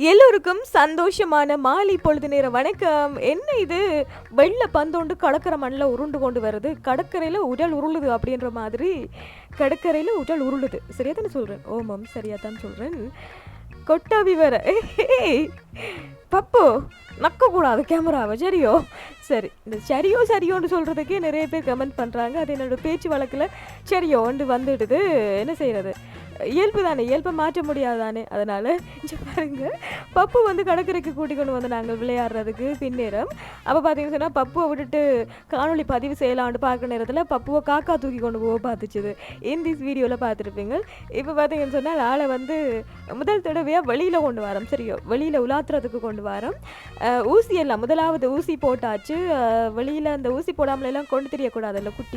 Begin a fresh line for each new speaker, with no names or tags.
எல்லோருக்கும் சந்தோஷமான மாலை பொழுது நேர வணக்கம். என்ன இது வெள்ள பந்தோண்டு கடற்கரை மண்ணில் உருண்டு கொண்டு வருது, கடற்கரையில் உடல் உருளுது அப்படின்ற மாதிரி. கடற்கரையில் உடல் உருளுது, சரியா தானே சொல்கிறேன்? ஓமம், சரியா தான் சொல்கிறேன். கொட்டாவி வேற. பப்பு நக்கக்கூடாது கேமராவை, சரியோ? சரி, இந்த சரியோன்னு சொல்கிறதுக்கே நிறைய பேர் கமெண்ட் பண்ணுறாங்க. அது என்னோட பேச்சு வழக்கில் சரியோண்டு வந்துடுது. என்ன செய்கிறது? இயல்பு தானே, இயல்பை மாற்ற முடியாதானே. அதனால் இங்கே பாருங்க, பப்பு வந்து கடற்கரைக்கு கூட்டி கொண்டு வந்து நாங்கள் விளையாடுறதுக்கு பின்னேரம். அப்போ பார்த்தீங்கன்னு சொன்னால் பப்புவை விட்டுட்டு காணொலி பதிவு செய்யலான்னு பார்க்குற நேரத்தில் பப்புவை காக்கா தூக்கி கொண்டு போக பார்த்துச்சுது. இந்த வீடியோவில் பார்த்துருப்பீங்க. இப்போ பார்த்தீங்கன்னு சொன்னால் ஆளை வந்து முதல் தடவையாக வெளியில் கொண்டு வரோம், சரியோ? வெளியில் உலாத்துறதுக்கு கொண்டு வரோம். ஊசி எல்லாம் முதலாவது ஊசி போட்டாச்சு. வெளியில் அந்த ஊசி போடாமலாம் கொண்டு தெரியக்கூடாது, இல்லை குட்டி